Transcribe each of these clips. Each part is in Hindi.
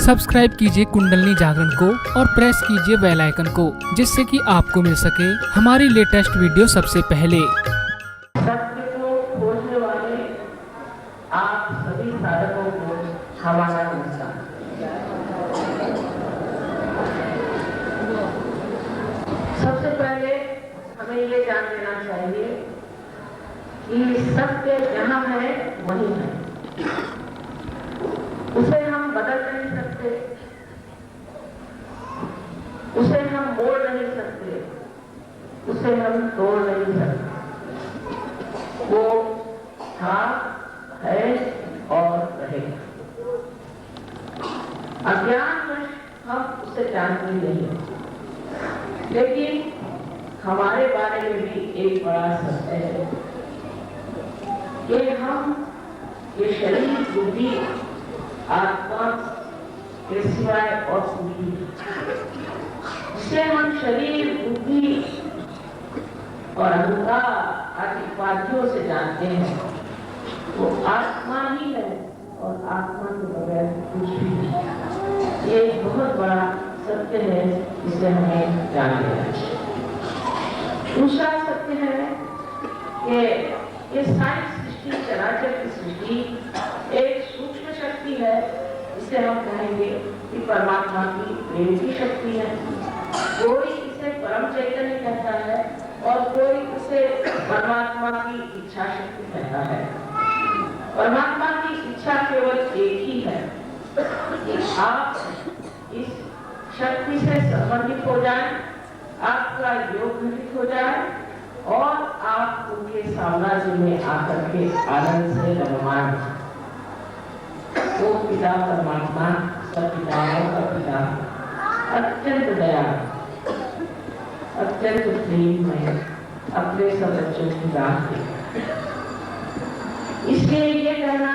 सब्सक्राइब कीजिए कुंडलिनी जागरण को और प्रेस कीजिए बेल आइकन को, जिससे कि आपको मिल सके हमारी लेटेस्ट वीडियो सबसे पहले। सत्य को खोजने वाले आप सभी साधकों को हमारा नमस्कार। सबसे पहले हमें ये जान लेना चाहिए कि सत्य जहाँ है वही है, उसे हम बदल नहीं सकते, उसे हम मोड़ नहीं सकते, उसे हम तोड़ नहीं सकते। वो था, है और रहेगा। अज्ञान में हम उसे जानते नहीं, लेकिन हमारे बारे में भी एक बड़ा सत्य है कि हम ये शरीर, बुद्धि, आत्मा के सिवाय और कुछ नहीं। जिसे हम शरीर, बुद्धि और अहंकार आदि उपाधियों से जानते हैं, वो आत्मा ही है और आत्मा के बगैर कुछ भी नहीं। ये एक बहुत बड़ा सत्य है, जिसे हमें जान लेना चाहिए। दूसरा सत्य है कि ये सारी सृष्टि, चराचर की सृष्टि एक सूक्ष्म शक्ति है, जिसे हम कहेंगे कि परमात्मा की प्रेम की शक्ति है। कोई इसे परम चैतन्य कहता है और कोई इसे परमात्मा की इच्छा शक्ति कहता है। परमात्मा की इच्छा केवल एक ही है कि आप इस शक्ति से संबंधित हो जाएं, आपका योग घटित हो जाए और आप उनके साम्राज्य में आकर के आनंद से रममान। वो पिता परमात्मा, सब पिताओं का पिता, अत्यंत दयालु, अत्यंत प्रेममय, अपने सब बच्चों की राह देखता है। इसलिए ये कहना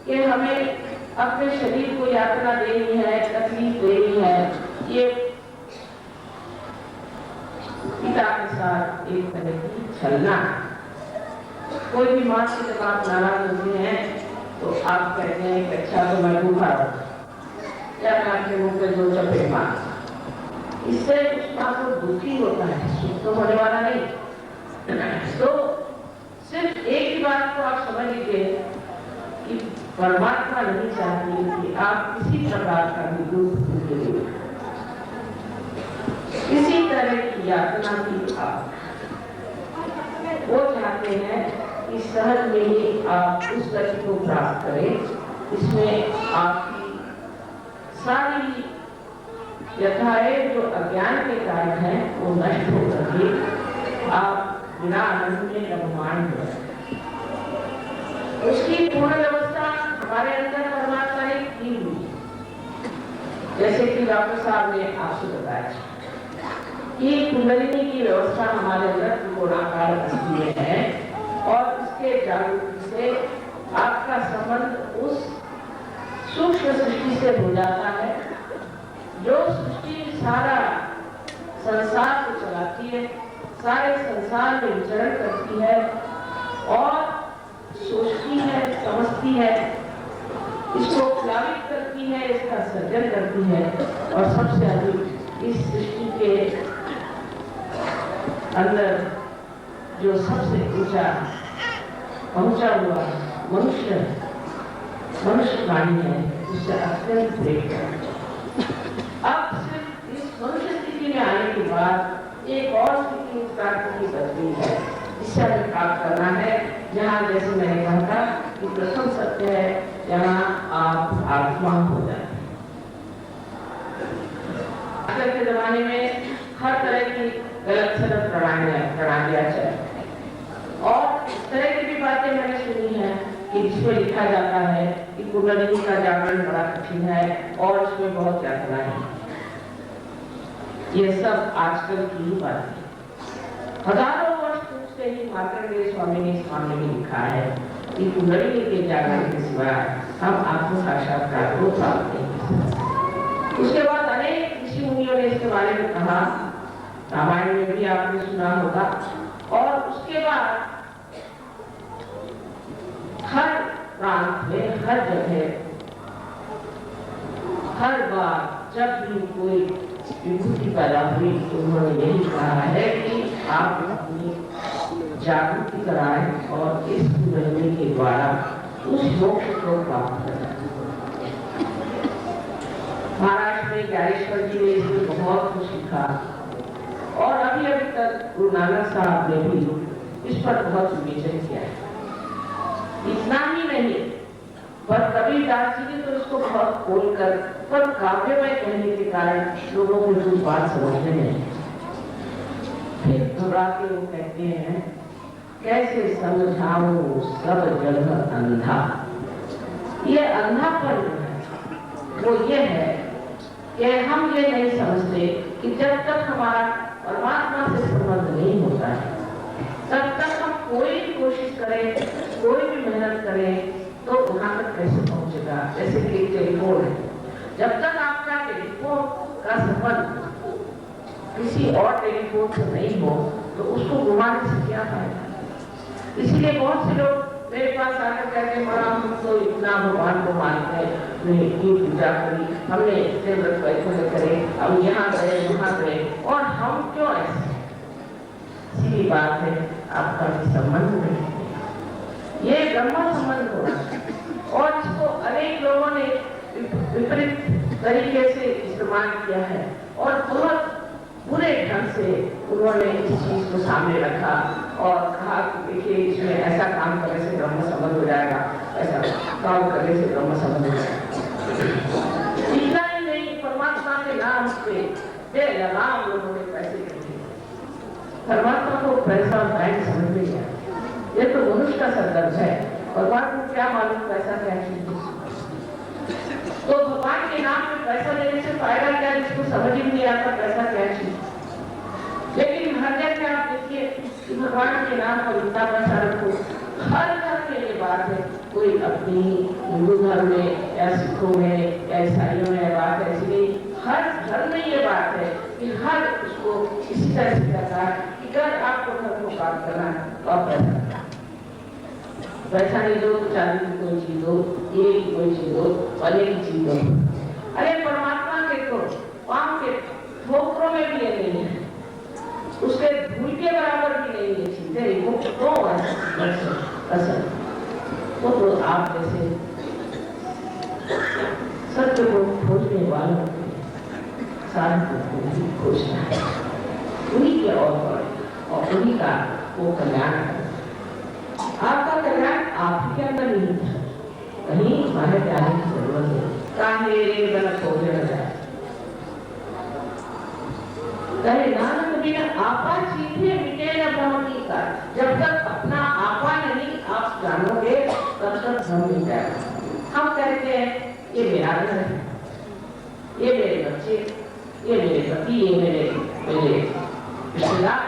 कि हमें अपने शरीर को यातना देनी है, तकलीफ देनी है, ये पिता के साथ एक तरह की छलना। कोई भी माँ से जब आप नाराज होते हैं तो आप कहते हैं कि अच्छा तो मैं भूखा रहूं, या मैं आपके मुंह पे दो चपेट मार। इससे उस माँ को दुखी होता है, सुख तो होने वाला नहीं। तो सिर्फ एक ही बात को आप समझ लीजिए कि परमात्मा नहीं चाहती कि आप किसी प्रकार का भी दुख भूखे, किसी तरह की यातना की आप। वो चाहते हैं कि सहज में ही आप उस गति को प्राप्त करें, इसमें आपकी सारी व्यथाएं जो अज्ञान के कारण है वो नष्ट हो करके आप बिना आनंद में रममान हो जाए। उसकी पूर्ण व्यवस्था हमारे अंदर परमात्मा ने की हुई, जैसे कि डॉक्टर साहब ने आपसे बताया कि कुंडलिनी की व्यवस्था हमारे अंदर त्रिकोणाकार अस्थि में है और इसके जागृति से आपका संबंध उस सूक्ष्म सृष्टि से हो जाता है, जो सृष्टि सारा संसार को चलाती है, सारे संसार में विचरण करती है और सोचती है, समझती है, इसको प्लावित करती है, इसका सर्जन करती है और सबसे अधिक इस सृष्टि के अंदर जो सबसे ऊंचा पहुंचा हुआ मनुष्य प्राणी है, उससे अत्यंत प्रेम है। अब सिर्फ इस मनुष्य स्थिति में आने के बाद एक और स्थिति प्राप्ति की बदली है, जिससे हमें प्राप्त करना है, जहाँ जैसे मैंने कहा था कि प्रथम सत्य है, जहाँ आप आत्मा हो जाए। आजकल के जमाने में हर तरह की गलत सलत प्रणालियां चलती और इस तरह की भी बातें मैंने सुनी है कि जिसमें लिखा जाता है कि कुंडलिनी का जागरण बड़ा कठिन है और इसमें बहुत यातना है। ये सब आजकल की ही बात है। हजारों वर्ष पूर्व से ही मार्कंडेय स्वामी ने इस मामले में लिखा है कि कुंडलिनी के जागरण के सिवाय हम आत्म साक्षात्कार को प्राप्त नहीं कर सकते। उसके बाद अनेक ऋषि मुनियों ने इसके बारे में कहा, रामायण में भी आपने सुना होगा। और उसके बाद हर प्रांत में, हर जगह हर बार जब भी कोई विभूति पैदा हुई तो उन्होंने यही कहा है कि आप अपनी जागृति कराएं और इस कुंडली के द्वारा उस मोक्ष को प्राप्त करें। महाराष्ट्र में ज्ञानेश्वर जी ने इसमें बहुत कुछ लिखा और अभी तक गुरु नानक साहब ने भी इस पर बहुत विवेचन किया है। इतना ही नहीं पर कबीरदास जी ने तो इसको बहुत खोलकर पर काव्य में कहने के कारण लोगों को कुछ बात समझने में फिर घबरा के वो कहते हैं कैसे समझाऊं सब जगह अंधा। ये अंधापन है वो ये है कि हम ये नहीं समझते कि जब तक हमारा परमात्मा से संबंध नहीं होता है तब तक हम कोई भी कोशिश करें, कोई भी मेहनत करें तो वहां तक कैसे पहुंचेगा। जैसे कि टेलीफोन है, जब तक आपका टेलीफोन का संबंध किसी और टेलीफोन से नहीं हो तो उसको घुमाने से क्या फायदा। इसलिए बहुत से लोग मेरे पास आकर कहते हैं बड़ा हम तो इतना भगवान को मानते हैं, हमने इतनी पूजा करी, हमने इतने व्रत वैकुंठ करे, हम यहाँ गए वहाँ गए और हम क्यों ऐसे। सीधी बात है आपका संबंध नहीं, ये ब्रह्म संबंध होना और इसको अनेक लोगों ने विपरीत तरीके से इस्तेमाल किया है और बहुत बुरे ढंग से उन्होंने इस चीज को सामने रखा और कहा कि देखिए इसमें ऐसा काम करने से ब्रह्म संबंध हो जाएगा, ऐसा काम करने से ब्रह्म संबंध हो जाएगा। इतना ही नहीं परमात्मा के नाम पे बेलगाम लोगों ने पैसे दिए। परमात्मा को पैसा बैंक समझ में गया, ये तो मनुष्य का संदर्भ है। भगवान को क्या मालूम पैसा क्या चीज। तो भगवान के नाम पे पैसा देने से फायदा क्या, जिसको समझ ही नहीं आता पैसा क्या चीज। लेकिन हर जगह आप देखिए कि भगवान के नाम पर इतना पैसा रखो, हर घर के लिए बात है। कोई अपनी हिंदू धर्म में या सिखों में या ईसाइयों में बात है, इसलिए हर घर में ये बात है कि हर उसको इसी तरह से कहता है कि अगर आपको घर को काम करना है तो आप पैसा नहीं दो तो चांदी की कोई चीज दो, हीरे की कोई चीज दो, पले की चीज दो। अरे परमात्मा के तो पांव के ठोकरों में भी ये नहीं है, उसके धूल के बराबर भी नहीं है चीजें। वो तो असल वो तो आप जैसे सत्य को खोजने वालों के साथ को खोजना है, उन्हीं के और उन्हीं का वो कल्याण है। आपका कल्याण आप के अंदर नहीं है, कहीं बाहर जाने की जरूरत है। काहे गलत हो जाए कहे नानक बिना आपा चीजे मिटे न भ्रमती का। जब तक अपना आपा नहीं आप जानोगे तब तक भ्रम मिट जाएगा। हम कहते हैं ये मेरा घर है, ये मेरे बच्चे, ये मेरे पति, ये मेरे रिश्तेदार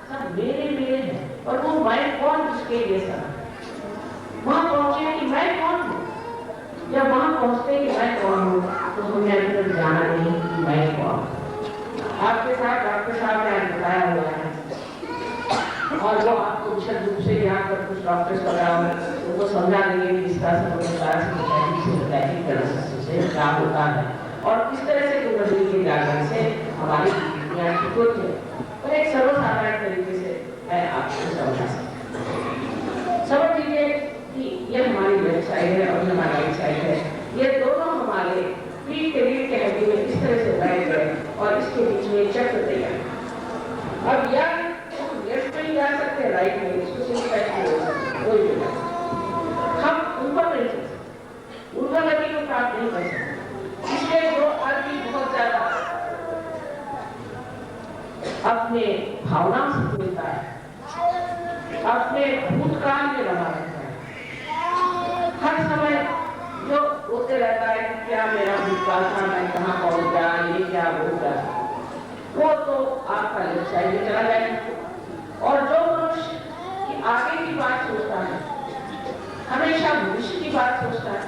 सब मेरे मेरे हैं और वो मैं कौन जिसके लिए सब वहां पहुंचे कि मैं कौन हूँ। जब वहां पहुंचते कि मैं कौन हूँ तो हमें अंदर जाना नहीं कि मैं कौन। आपके साथ डॉक्टर साहब ने बताया हुआ है और वो आपको विशद रूप से यहाँ पर कुछ डॉक्टर्स बताया उनको समझा देंगे कि इस तरह से क्या होता है और किस तरह से कुंडली के जागरण से हमारी दुनिया ठीक होती है। और एक सर्वसाधारण तरीके से मैं आपको समझा सकता। समझ लीजिए कि ये हमारी वेबसाइट है और हमारा वेबसाइट है, ये दोनों हमारे पीठ के रीढ़ के हड्डी में इस तरह से बैठ गए और इसके बीच में चक्र तैयार। अब या लेफ्ट में जा सकते हैं, राइट में, इसको सिर्फ कोई भी हम ऊपर नहीं चल सकते, ऊपर लगी को प्राप्त नहीं कर सकते। इसलिए जो आदमी बहुत ज्यादा अपने भावनाओं से जुड़ता है, अपने भूतकाल में रहा रहता है, हर समय जो होते रहता है कि क्या मेरा भूतकाल था, मैं कहाँ पहुंच गया, ये क्या हो गया, वो तो आपका व्यवसाय में चला जाएगा। और जो मनुष्य की आगे की बात सोचता है, हमेशा भविष्य की बात सोचता है,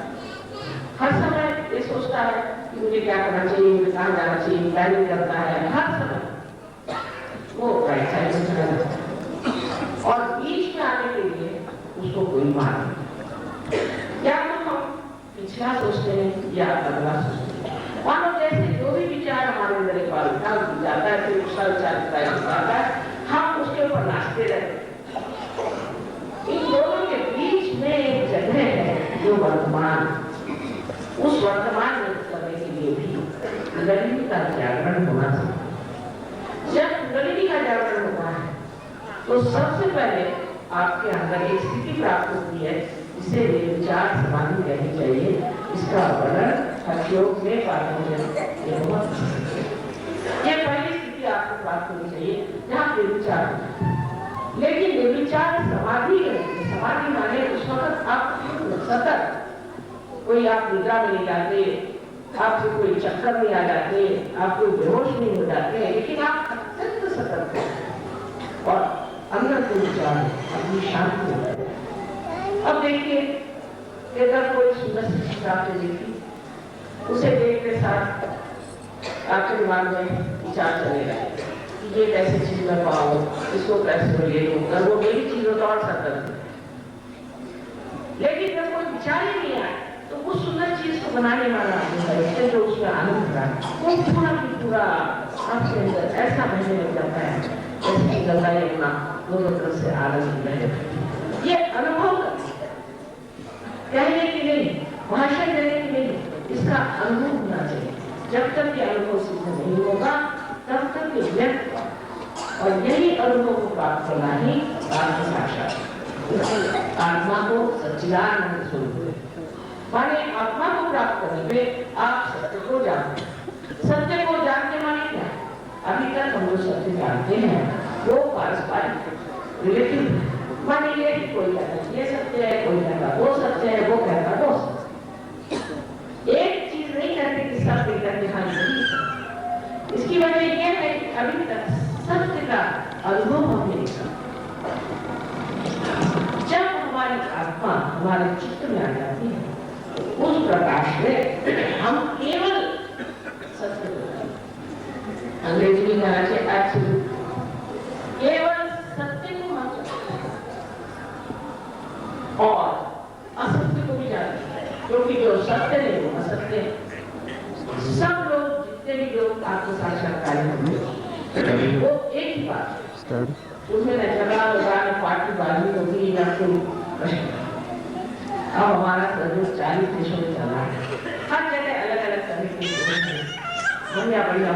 हर समय ये सोचता है कि मुझे क्या करना चाहिए, मुझे कहाँ जाना चाहिए, प्लानिंग करता है, हर समय वो राइट साइड में चला जाता है और बीच में आने के लिए उसको कोई मार्ग नहीं। या तो हम पिछला सोचते हैं या अगला सोचते हैं। हमारे अंदर एक बार उठा जाता है, फिर उसका विचार जाता है, हम उसके ऊपर नाचते रहते। इन दोनों के बीच में एक जगह है जो वर्तमान, उस वर्तमान में करने के लिए भी कुंडलिनी का जागरण होना चाहिए। जब कुंडलिनी का जागरण होता है तो सबसे पहले आपके अंदर एक स्थिति प्राप्त होती है जिसे विचार समाधि कहनी चाहिए। इसका वर्णन हठयोग में ये पहली स्थिति आपको प्राप्त होनी चाहिए जहाँ निर्विचार होता है। लेकिन निर्विचार समाधि है, समाधि माने उस वक्त आप सतत, कोई आप निद्रा में नहीं जाते, आपको कोई चक्कर नहीं आ जाते, आप कोई बेहोश नहीं हो जाते, लेकिन आप अत्यंत सतर्क हैं और अंदर को विचार अपनी शांति हो जाती है। अब देखिए, अगर कोई सुंदर सी चीज आपने देखी, उसे देखने साथ आपके दिमाग में विचार चलेगा कि ये कैसी चीज मैं पाऊं, इसको कैसे ले लूं, अगर वो मेरी चीज हो तो और सतर्क। लेकिन जब कोई विचार ही नहीं आए तो उस सुंदर चीज को बनाने वाला है, जो उसमें आनंद रहा वो पूरा की पूरा आपके अंदर ऐसा बहने लग जाता है जैसे गंगा यमुना दोनों तरफ से आनंद बहे। ये अनुभव कहने की नहीं, भाषण देने की नहीं, इसका अनुभव होना चाहिए। जब तक ये अनुभव सिद्ध नहीं होगा तब तक ये व्यक्त, और यही अनुभव को प्राप्त करना ही आत्म साक्षात्कार, आत्मा को सच्चिदानंद स्वरूप माने। आत्मा को प्राप्त करने पे आप सत्य को जानते हैं। सत्य को जानते माने क्या? अभी तक हम जो सत्य जानते हैं वो पारस्परिक रिलेटिव, माने ये कोई कहता है ये सत्य है, कोई कहता वो सत्य है, वो कहता वो सत्य। एक चीज नहीं कहते कि सब लेकर दिखाई नहीं। इसकी वजह यह है कि अभी तक सत्य का अनुभव हमने किया। जब हमारी आत्मा हमारे चित्त में आ जाती है उस प्रकाश में हम केवल सत्य को, अंग्रेजी में कहना चाहिए एब्सोल्यूट, केवल सत्य को हम और असत्य को भी जानते हैं, क्योंकि जो सत्य नहीं वो असत्य है। सब लोग जितने भी लोग आत्म साक्षात्कार करते वो एक ही बात, उसमें न झगड़ा होगा न पार्टीबाजी होगी न कोई। अब हमारा प्रदेश 40 देशों में चल रहा है, हर जगह अलग अलग तरह के बढ़िया बढ़िया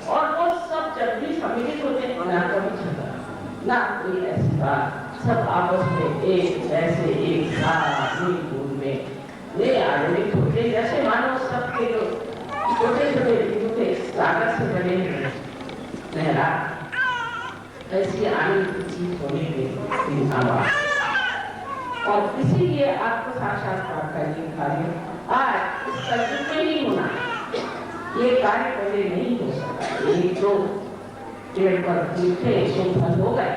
और वो सब जब भी सम्मिलित होते हैं ना कभी झगड़ा ना कोई ऐसी बात, सब आपस में एक जैसे एक साथ एक दूर में ले आनंदित होते, जैसे मानो सबके लोग छोटे छोटे सागर से बने लहरा, ऐसी आनंद की चीज होने में आवाज। और इसीलिए आपको साक्षात्कार का ये कार्य आज इस कलयुग में ही होना, ये कार्य पहले नहीं हो सकता। एक दो पेड़ पर मीठे फल हो गए,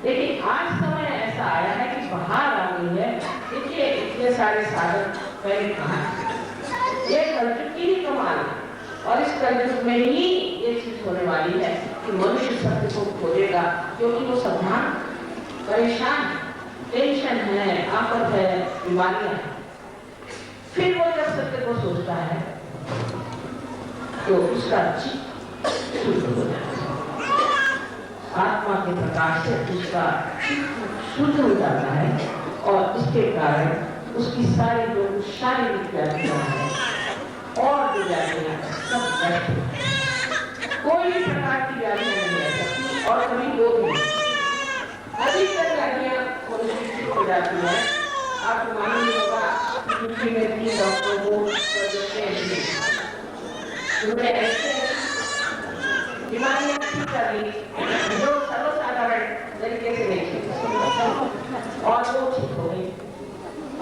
लेकिन आज समय ऐसा आया है कि बाहर आ गई है। देखिए इतने सारे साधन पहले कहाँ, ये कलयुग की ही कमाल है। और इस कलयुग में ही ये चीज होने वाली है कि मनुष्य सत्य को खोजेगा, क्योंकि वो सावधान परेशान, टेंशन है, आफत है, बीमारियां हैं। फिर वो जब सत्य को सोचता है तो उसका चित्त शुद्ध हो जाता है, आत्मा के प्रकाश से उसका चित्त शुद्ध हो जाता है और इसके कारण उसकी सारी जो शारीरिक व्याधियां हैं और जो व्याधियां सब नष्ट हो, कोई भी प्रकार की व्याधियां नहीं रह सकती और कभी रोग नहीं। अधिकतर व्याधियां हो जाती है। आपको मालूम होगा कि में 3 डॉक्टर को उन्हें ऐसे बीमारियां ठीक कर ली जो सर्वसाधारण तरीके से नहीं ठीक और वो ठीक हो गई।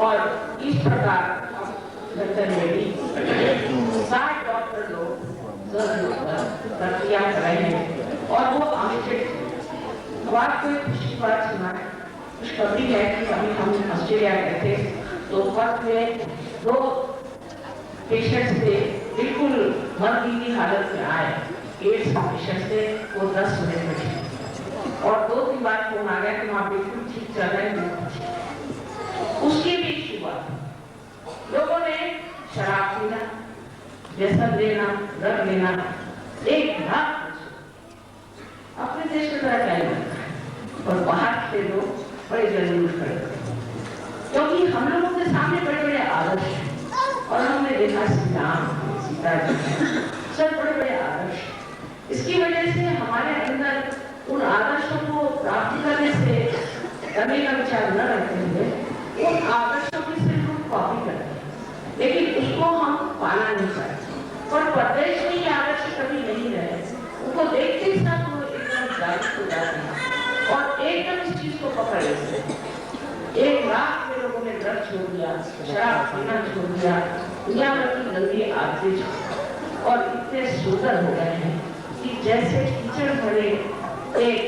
और इस प्रकार लंदन में भी 60 डॉक्टर लोग प्रक्रिया कर रहे हैं और वो आश्चर्य। आपको एक खुशी बात सुना है, खुशखबरी है कि अभी हम ऑस्ट्रेलिया गए थे तो वक्त में 2 पेशेंट्स थे बिल्कुल मरने की हालत में आए, एड्स पेशेंट थे, वो 10 मिनट में ठीक और 2-3 बार फोन आ गया कि वहाँ बिल्कुल ठीक चल रहे हैं। उसकी भी शुरुआत लोगों ने शराब पीना, व्यसन लेना, ड्रग लेना, एक लाख अपने देश में बड़ा टाइम लगता है और बाहर के लोग बड़े जरूर खड़े, क्योंकि हम लोगों के सामने बड़े बड़े आदर्श हैं और हमने देखा श्री राम, सीता जी सब बड़े बड़े आदर्श। इसकी वजह से हमारे अंदर उन आदर्शों को प्राप्त करने का विचार न रखते हुए उन आदर्शों की सिर्फ हम कॉपी करते हैं, लेकिन उसको हम पाना नहीं चाहते। और प्रदेश में ये आदर्श कभी नहीं रहे, उनको देखते ही साथ वो एकदम जागरूक हो जाते हैं और एकदम इस चीज को पकड़ लेते हैं। 1 लाख में लोगों ने ड्रग छोड़ दिया, शराब पीना छोड़ दिया, दुनिया भर की गंदी आदतें और इतने सुंदर हो गए हैं कि जैसे कीचड़ भरे एक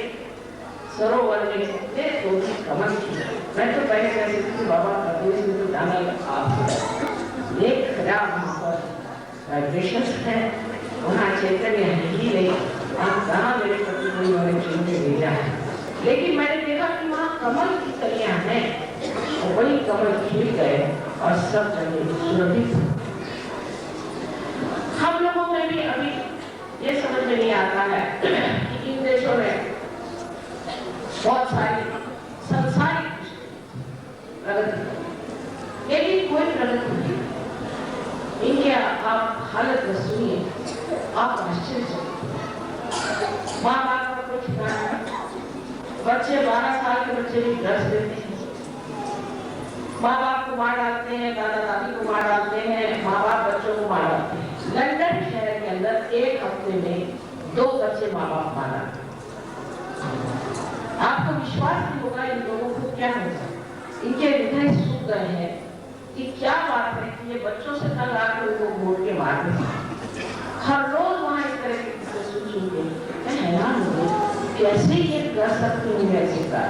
सरोवर में इतने थोड़ी कमल थी। मैं तो पहले कहती थी बाबा प्रदेश में तो जाना आप एक खराब वहाँ पर वाइब्रेशंस है, वहाँ चैतन्य है ही नहीं, वहाँ कहाँ मेरे पति को मैंने चुन के भेजा है। लेकिन मैंने देखा कि वहाँ कमल की कलियां हैं और वही कमल खिल गए और सब जगह सुरभित। हम लोगों में भी अभी ये समझ में नहीं आता है कि इन देशों में बहुत सारी संसारिक प्रगति, लेकिन कोई प्रगति नहीं। इनके आप हालत में सुनिए, आप आश्चर्य। माँ बाप का कुछ बच्चे 12 साल के बच्चे भी ड्रग्स लेते हैं, माँ बाप को मार डालते हैं, दादा दादी को मार डालते हैं, माँ बाप बच्चों को मार डालते हैं। लंदन शहर के अंदर एक हफ्ते में 2 बच्चे माँ बाप मार डालते हैं। आपको विश्वास नहीं होगा इन लोगों को क्या होगा, इनके हृदय सूख गए हैं कि क्या बात है कि ये बच्चों से तंग आकर उनको घोट के मार देते हैं। हर रोज वहाँ इस तरह के किस्से सुन के मैं हैरान हो गई, कैसे ये कर सकते हैं ऐसे का।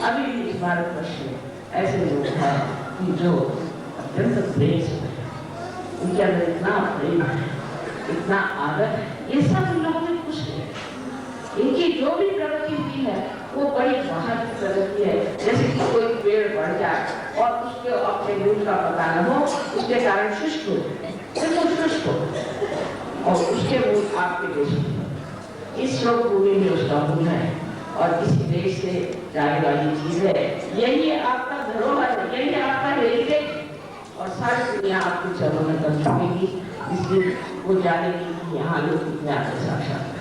अभी भी इस भारतवर्ष में ऐसे लोग हैं कि जो अत्यंत प्रेम से, उनके अंदर इतना प्रेम है, इतना आदर है, ये सब इन लोगों में कुछ नहीं। इनकी जो भी प्रगति हुई है वो बड़ी बाहर की प्रगति है, जैसे कि कोई पेड़ बढ़ जाए और उसके अपने मूल का पता न हो, उसके कारण शुष्क हो, बिल्कुल शुष्क हो और उसके मूल आपके देश में, इस श्लोक भूमि में उसका मूल है और किसी देश से जाने वाली चीज है। यही आपका धरोहर है, यही आपका हेरिटेज और सारी दुनिया आपके चरणों में दम चुकेगी, इसलिए वो जानेगी कि यहाँ लोग कितने आपके साक्षात।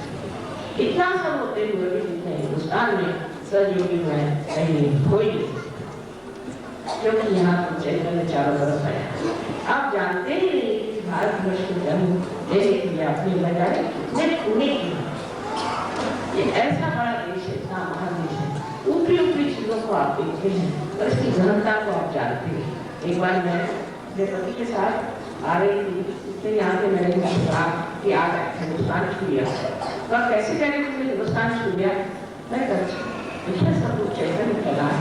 इतना सब होते हुए भी जितने हिंदुस्तान में सहयोगी में कहीं कोई नहीं, क्योंकि यहाँ तो चैतन्य चारों तरफ है। आप जानते ही नहीं कि भारतवर्ष को जन्म देने के लिए अपने लगाए कितने पुण्य की। ये ऐसा बड़ा देश है, इतना महान देश है, ऊपरी ऊपरी चीजों को आप देखते हैं और इसकी घनता को आप जानते हैं। एक बार मैं अपने पति के साथ आ रही थी, इसलिए यहाँ से मैंने कहा कि आज हिंदुस्तान छू लिया, तो कैसे करें कि हिंदुस्तान छू लिया। मैं देखिए सब कुछ चैतन्य फैला है।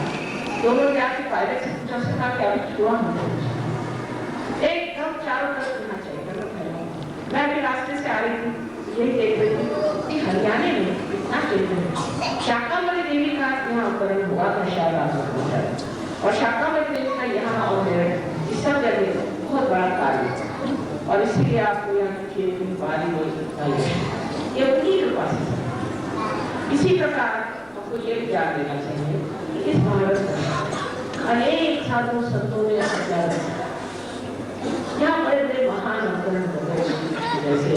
दोनों ने आके पायलट से पूछा से कहा कि अभी छुआ एकदम चारों तरफ होना चैतन्य फैला। मैं अभी रास्ते से आ रही थी, यही देख रही थी कि हरियाणा में इतना चैतन्य। शाकांबरी देवी का यहाँ अवतरण हुआ था शायद आप, और शाकांबरी देवी का यहाँ और इस सब जगह बहुत बड़ा कार्य और इसीलिए आपको यहाँ की खेती बारी ये उन्हीं के पास है। इसी प्रकार हमको ये विचार देना चाहिए कि इस भारत में अनेक साधु संतों ने यहाँ बड़े बड़े महान अवतरण हो, जैसे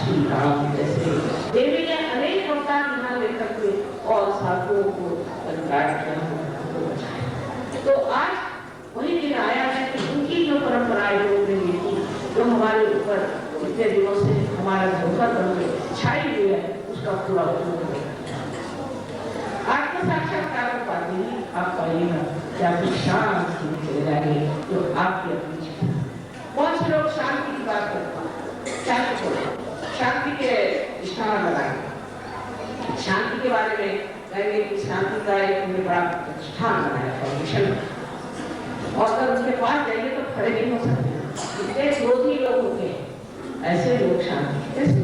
श्री राम, जैसे देवी ने अनेक अवतार यहाँ लेकर के और साधुओं को तो आज वही दिन आया है कि उनकी जो परंपराएं लोगों ने ली थी, जो हमारे ऊपर इतने दिनों से हमारा धोखा बन छाई हुई है, उसका पूरा उपयोग हो। आत्म साक्षात्कार को पाते ही आप पाइएगा कि आप शांति चले जाएंगे जो आपकी अपनी चीज। बहुत से लोग शांति की बात करते हैं, शांति के निशान लगाएंगे, शांति के बारे में कहेंगे कि शांति का एक बड़ा प्रतिष्ठान बनाया है मिशन, और अगर उनके पास जाइए तो खड़े नहीं हो सकते, इतने क्रोधी लोग होते हैं। ऐसे लोग शांति कैसे